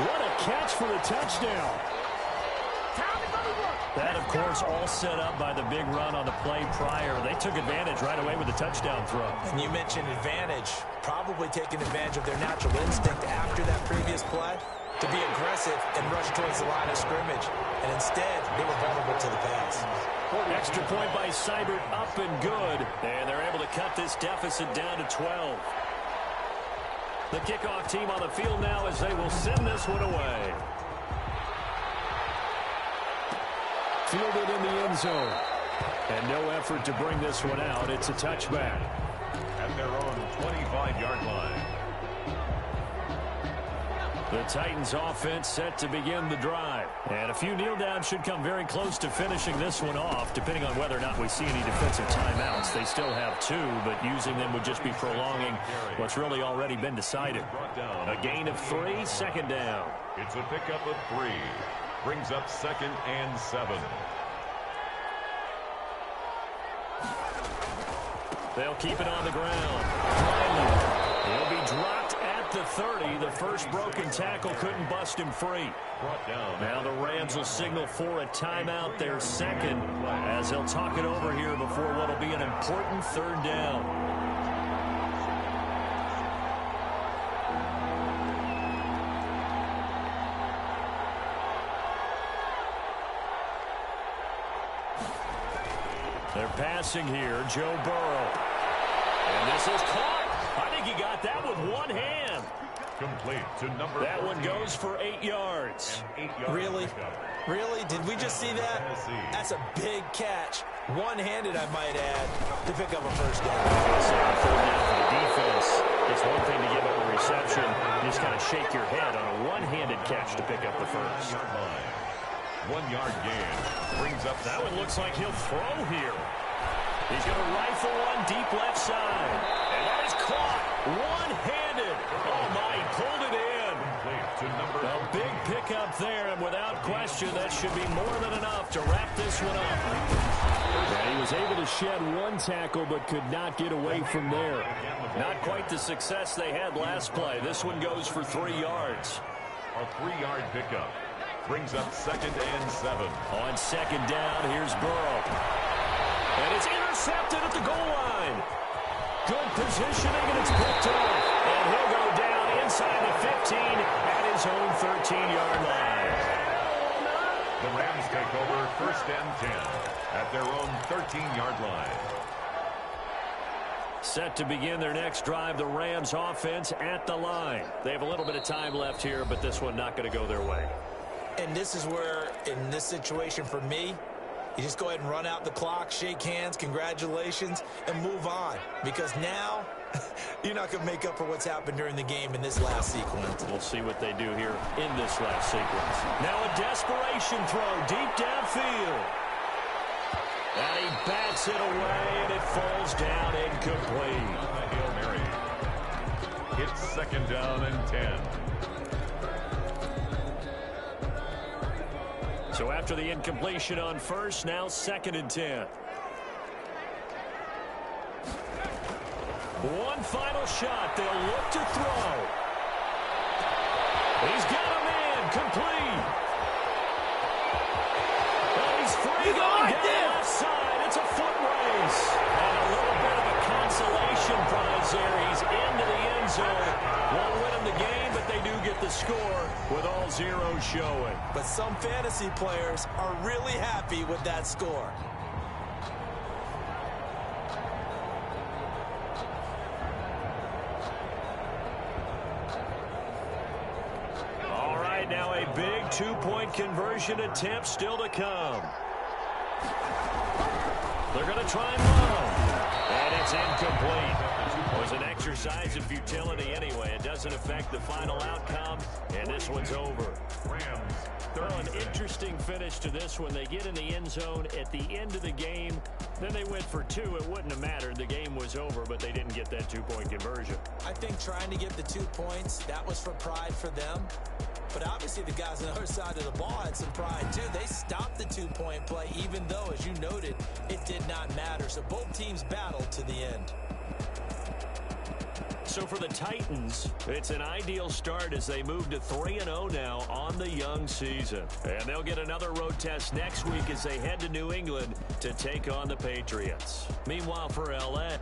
What a catch for the touchdown. That, of course, all set up by the big run on the play prior. They took advantage right away with the touchdown throw. And you mentioned advantage, probably taking advantage of their natural instinct after that previous play to be aggressive and rush towards the line of scrimmage. And instead, they were vulnerable to the pass. Extra point by Seibert, up and good. And they're able to cut this deficit down to 12. The kickoff team on the field now as they will send this one away. Fielded in the end zone. And no effort to bring this one out. It's a touchback. At their own 25-yard line. The Titans offense set to begin the drive. And a few kneel downs should come very close to finishing this one off, depending on whether or not we see any defensive timeouts. They still have 2, but using them would just be prolonging what's really already been decided. A gain of 3, 2nd down. It's a pickup of 3. Brings up 2nd and 7. They'll keep it on the ground. He'll be dropped at the 30. The first broken tackle couldn't bust him free. Now the Rams will signal for a timeout, their 2nd, as they'll talk it over here before what will be an important 3rd down. They're passing here, Joe Burrow. And this is caught. I think he got that with one hand. Complete to number That 14. one goes for 8 yards. Really? Really? Did we just see that? That's a big catch. One-handed, I might add, to pick up a first down. So on 3rd down for the defense, it's one thing to give up a reception. You just kind of shake your head on a one-handed catch to pick up the first. 1-yard gain. Brings up That one looks like he'll throw here. He's going to rifle one deep left side. And that is caught one-handed. Oh, my, he pulled it in. to number A big pickup there, and without question, that should be more than enough to wrap this one up. And he was able to shed one tackle, but could not get away from there. Not quite the success they had last play. This one goes for 3 yards. a 3-yard pickup. Brings up 2nd and 7. On 2nd down, here's Burrow. And it's intercepted at the goal line. Good positioning, and it's picked off. And he'll go down inside the 15 at his own 13-yard line. The Rams take over 1st and 10 at their own 13-yard line. Set to begin their next drive, the Rams offense at the line. They have a little bit of time left here, but this one not going to go their way. And this is where, in this situation for me, you just go ahead and run out the clock, shake hands, congratulations, and move on. Because now, you're not going to make up for what's happened during the game in this last sequence. We'll see what they do here in this last sequence. Now a desperation throw deep downfield. And he bats it away, and it falls down incomplete. Hail Mary. It's 2nd down and 10. So after the incompletion on first, now 2nd and 10. One final shot. They'll look to throw. He's got a man. Complete. And he's free going down the left side. It's a foot race. And a little bit of a consolation prize there. He's into the end zone. Won't win him the game, but they do get the score with all zeros showing. But some fantasy players are really happy with that score. All right, now a big two-point conversion attempt still to come. They're going to try and run. And it's incomplete. It was an exercise of futility anyway. It doesn't affect the final outcome, and this one's over. Well, an interesting finish to this one. They get in the end zone at the end of the game. Then they went for two. It wouldn't have mattered. The game was over, but they didn't get that two-point conversion. I think trying to get the 2 points, that was for pride for them. But obviously the guys on the other side of the ball had some pride too. They stopped the two-point play, even though, as you noted, it did not matter. So both teams battled to the end. So for the Titans, it's an ideal start as they move to 3-0 now on the young season. And they'll get another road test next week as they head to New England to take on the Patriots. Meanwhile, for L.A.,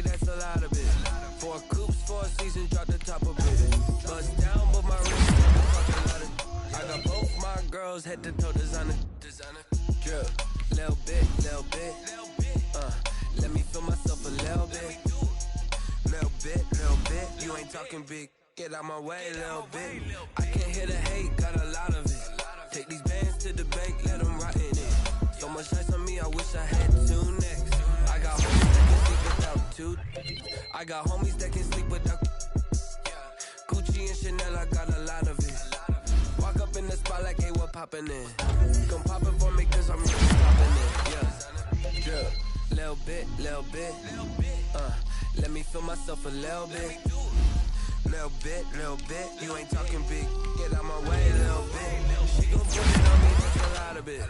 that's a lot of it. 4 coops, 4 seasons, drop the top of it. Bust down, but my wrist, I got both my girls head to toe designer. Drip, little bit. Let me feel myself a little bit. Little bit. You ain't talking big. Get out my way, little bit. I can't hear the hate, got a lot of it. Take these bands to the bank, let them rot in it. So much ice on me, I wish I had 2 next. I got homies that can sleep without 2. I got homies that can sleep without Gucci and Chanel, I got a lot of it. Walk up in the spot like, hey, what poppin' in? Come pop it for me, cause I'm really poppin' in. Yeah, drip, little bit. Let me feel myself a little bit. Little bit. You ain't talking big. Get out my way, little bit. She gon' put it on me, that's a lot of it.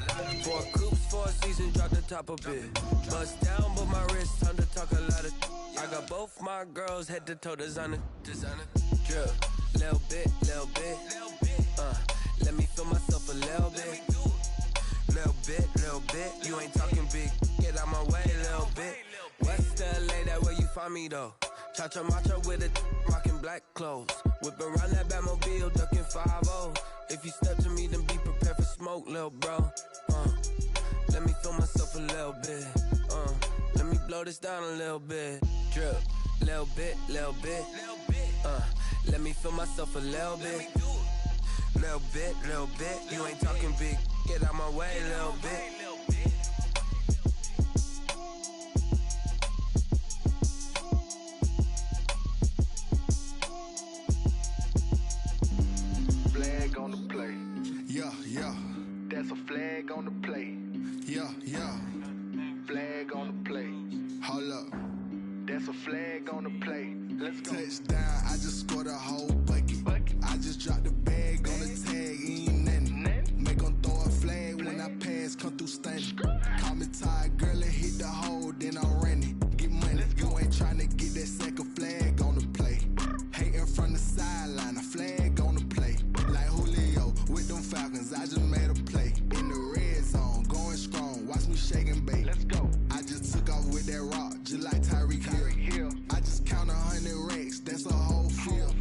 4 coops, 4 seasons, drop the top of it. Bust down, but my wrist, time to talk a lot of. I got both my girls head to toe designer. Drip, little bit. Let me feel myself a little bit. Little bit. You ain't talking big. Get out my way, little bit. West LA, that where you find me though. Cha-cha matcha with a rockin' black clothes. Whip around that Batmobile, ducking 5-0. If you step to me, then be prepared for smoke, lil' bro. Let me feel myself a little bit. Let me blow this down a little bit. Drip, little bit. Let me feel myself a little bit. Little bit. You ain't talking big. Get out my way, little bit. Flag on the play. Yeah. That's a flag on the play. Yeah. Flag on the play. Hold up. That's a flag on the play. Let's go. Touchdown, I just scored a whole bucket. I just dropped the bag on the tag, ain't nothing. Make 'em throw a flag when I pass, come through stunning. Call me tired, girl, and hit the hole, then I'm running. Get money, you ain't tryna get that second flag on the play. Hating from the sideline, a flag on the play. Like Julio with them Falcons, I just made a play. In the red zone, going strong, watch me shake and bake. Let's go. I just took off with that rock, just like Tyreek Hill. I just count 100 racks, that's a whole field.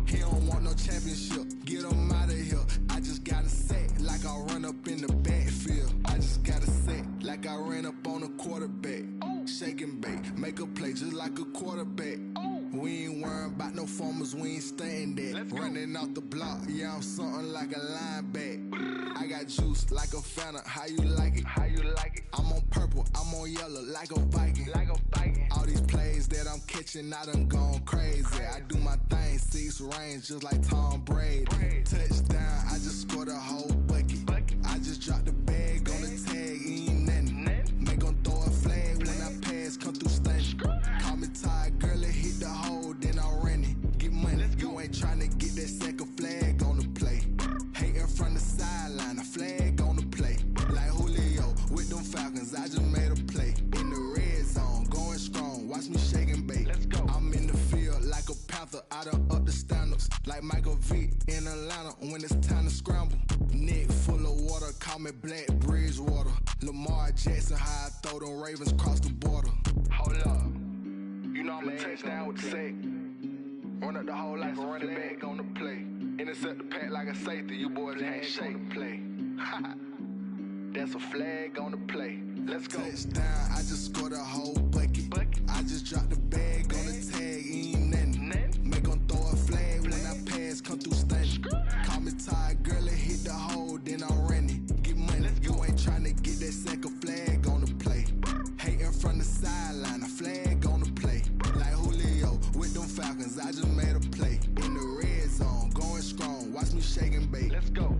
He don't want no championship, get him out of here. I just got a set, like I run up in the backfield. I just got a set, like I ran up on a quarterback. Shake and bake, make a play just like a quarterback. We ain't worrying about no formers, we ain't staying there. Running off the block, yeah, I'm something like a linebacker. I got juice like a Fanta, how you like it? I'm on purple, I'm on yellow, like a Viking. All these plays that I'm catching, I done gone crazy. I do my thing, 6 range, just like Tom Brady. Touchdown, I just scored a whole bucket. I just dropped the bag on the tag, ain't nothing. Make 'em throw a flag when I pass, come through stunning. Call me tired, girl. I done up the standards like Michael Vick in Atlanta when it's time to scramble. Neck full of water, call me Black Bridgewater. Lamar Jackson, how I throw them Ravens across the border. Hold up, you know I'm a touchdown with the sack. Run up the whole like a running back on the play. Intercept the pack like a safety, you boys ain't shake play. That's a flag on the play. Let's go. Touchdown, I just scored a whole bucket. I just dropped the bag on the tag, ain't nothing. Make them throw a flag when I pass, come through stunning. Call me tired, girl, it hit the hole, then I'm running. Get money, you ain't trying to get that second flag on the play. Hating from the sideline, a flag on the play. Like Julio with them Falcons, I just made a play. In the red zone, going strong, watch me shake and bake. Let's go.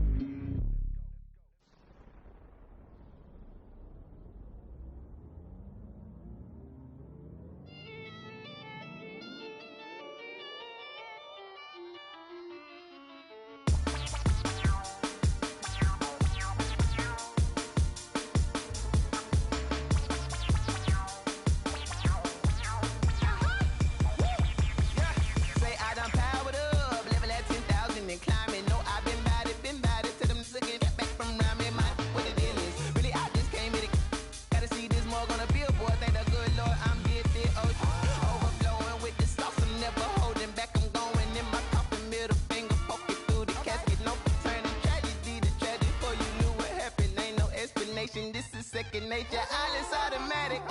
This is second nature, all is automatic.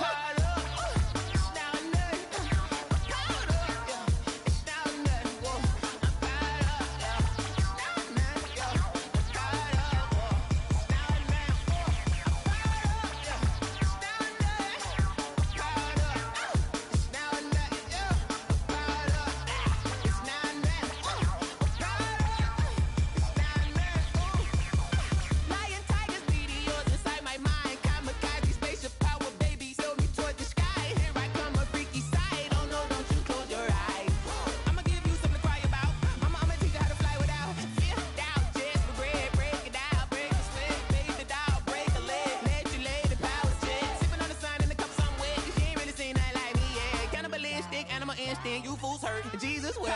You fools hurt. Jesus will.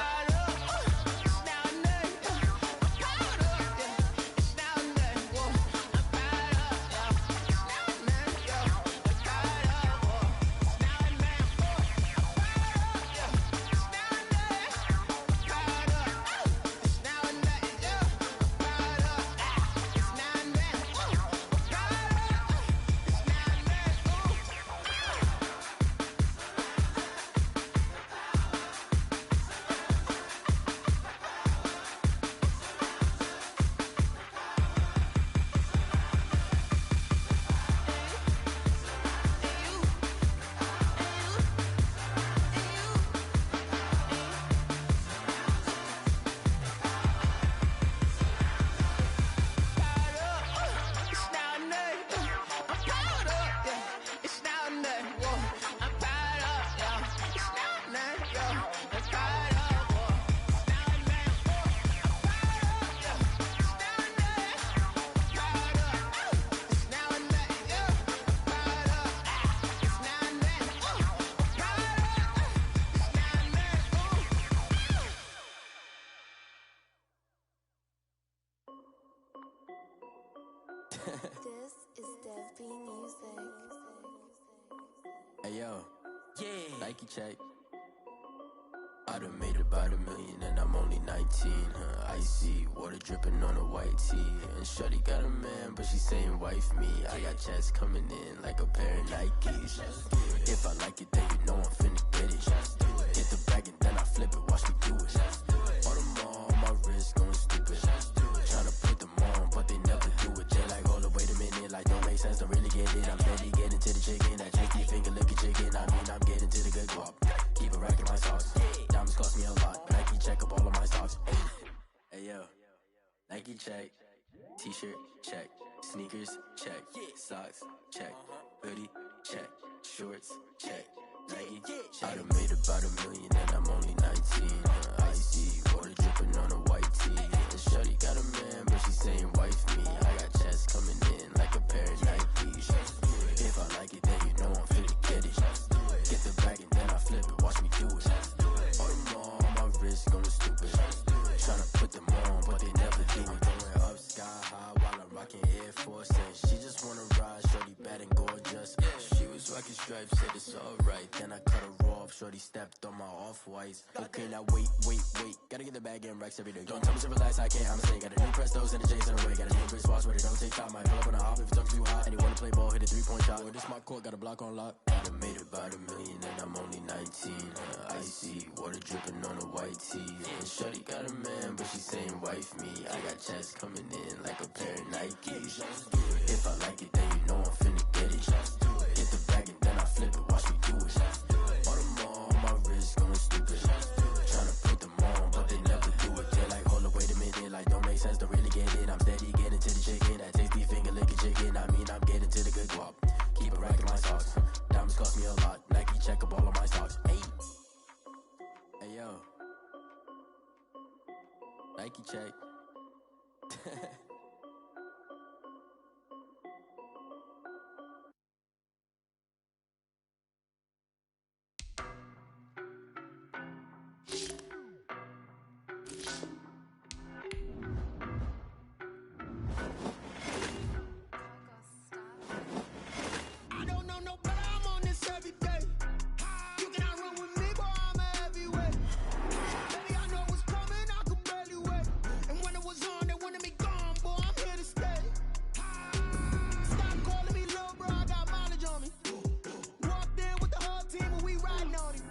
This is Dev B Music. Hey yo, yeah, Nike check. I done made about $1 million and I'm only 19. Icy water dripping on a white tee. And shorty got a man, but she saying wife me. I got checks coming in like a pair of Nikes. If I like it, then you know I'm finna get it. Get the bag and then I flip it, watch me do it. All them all on my wrist going stupid. Tryna put them on, but they never do it. They like, hold up, wait a minute, like don't make sense, don't really get it. I'm steady getting to the chicken, that tricky finger looking chicken. I mean, I'm getting to the good guap. Keep a rack in my socks. Diamonds cost me a lot, but Nike check up all of my stocks. Hey yo, Nike check. T-shirt check. Sneakers check. Socks check. Hoodie check. Shorts check. Nike. I done made about $1 million and I'm only 19. Icy water dripping on a white tee. And shorty got a man, but she saying wife me. I got checks coming in like a pair of Nikes. If I like it, then you know I'm finna get it. Get the bag and then I flip it, watch me do it. All them all on my wrist. going stupid. Tryna put them on, but they never do it. Going up sky high while I'm rocking Air Force. And she just wanna ride, shorty bad and gorgeous. She was rocking stripes, said it's alright. Then I cut her off, shorty stepped on my off-whites. Okay, now wait. Gotta get the bag and racks every day. Don't tell me to relax, I can't, I'ma say. Got a new Prestos and the J's in the way. Got a new Chris Watch, but it don't take time. Might pull up on a hop if it talks too hot. And you wanna play ball, hit a 3-point shot. Boy, this my court, got a block on lock. I done made about $1 million and I'm only 19. Icy, water dripping on a white tee. And shorty got a man, but she saying wife me. I got checks coming in like a pair of Nikes. If I like it, then you know I'm finna get it. Hit the bag and then I flip it, watch me do it. All them on my wrist going stupid. Tryna put them on, but they never do it. They're like, hold up, wait a minute, like don't make sense, don't really get it. I'm steady getting to the chicken, that tasty finger licking chicken. I mean, I'm getting to the good guap. Keep a rack in my socks. Diamonds cost me a lot. Nike check up all of my stocks. Hey yo, Nike check. I don't know no better, I'm on this every day. You cannot run with me, boy, I'm a heavyweight. Baby, I know what's coming, I could barely wait. And when it was on, they wanted me gone, boy, I'm here to stay. Stop calling me little bro, I got mileage on me. Walked in with the whole team and we riding on him.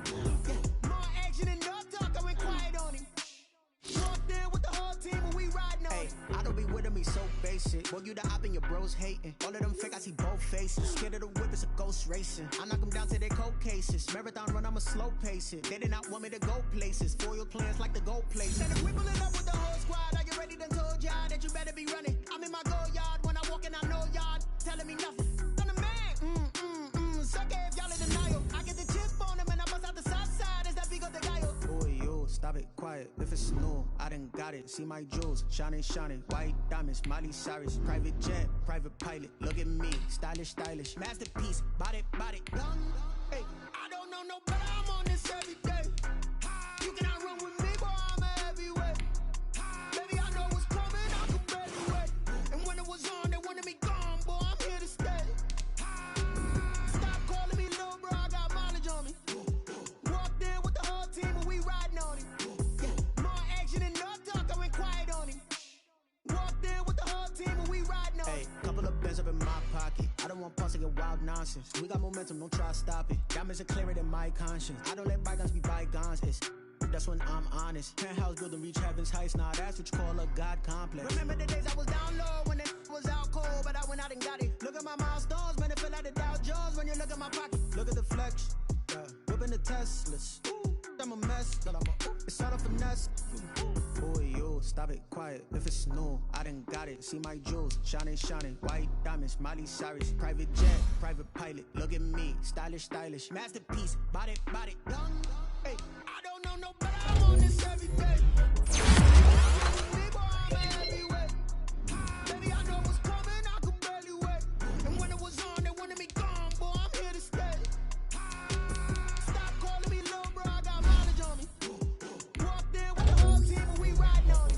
Yeah, more action and no talk, I went quiet on him. Walked in with the whole team and we riding on him. I don't be with him, he's so basic. Boy, you the op and your bros hating. All of them fake, I see both faces. Scared of the whip, it's a ghost racing. I knock them down to their cold cases. Marathon run, I'ma slow pace it. They did not want me to go places. Foil plans like the gold places. Said if we pulling up with the whole squad, are you ready? Done told y'all that you better be running. I'm in my go yard, when I walk in, I know y'all telling me nothing. I'm the man, suck it if y'all in denial. I get the chip on them and I bust out the south side, is that big of the guy? Boy, yo, stop it, quiet. If it's new, I done got it. See my jewels, shining, white diamonds, Miley Cyrus, private jet, private pilot. Look at me, stylish, masterpiece, body, young. Hey, I don't know no better, I'm on this every day. You cannot run with me, boy, I'm a heavyweight. Baby, I know what's coming, I could barely wait. And when it was on, they wanted me gone, boy, I'm here to stay. Stop calling me little bro, I got mileage on me. Walked in with the whole team and we riding on him. Yeah, more action and no talk, I went quiet on him. Walked in with the whole team and we riding on him. Hey, couple of bins up in my pocket. I don't want pause to get wild nonsense. We got momentum, don't try to stop it. Diamonds are clearer than my conscience. I don't let bygones be bygones. That's when I'm honest. Penthouse building, reach heaven's heights. Nah, that's what you call a God complex. Remember the days I was down low when it was out cold, but I went out and got it. Look at my milestones, man, it feel like the Dow Jones when you look at my pocket. Look at the flex, yeah. Whipping the Teslas. Ooh, I'm a mess, girl, it's all a finesse. Boy, yo, stop it, quiet. If it's new, I done got it. See my jewels, shining, white diamonds, Miley Cyrus, private jet, private pilot. Look at me, stylish, masterpiece, body, young. Hey, I don't know no better, I'm on this every day. Me, boy, I'm a heavyweight. Baby, I know what's coming, I could barely wait. And when it was on, they wanted me gone, boy, I'm here to stay. Stop calling me little bro, I got mileage on me. Walked in with the whole team and we riding on him.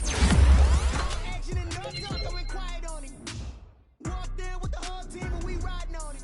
More action and no talk, I went quiet on him. Walked in with the whole team and we riding on him.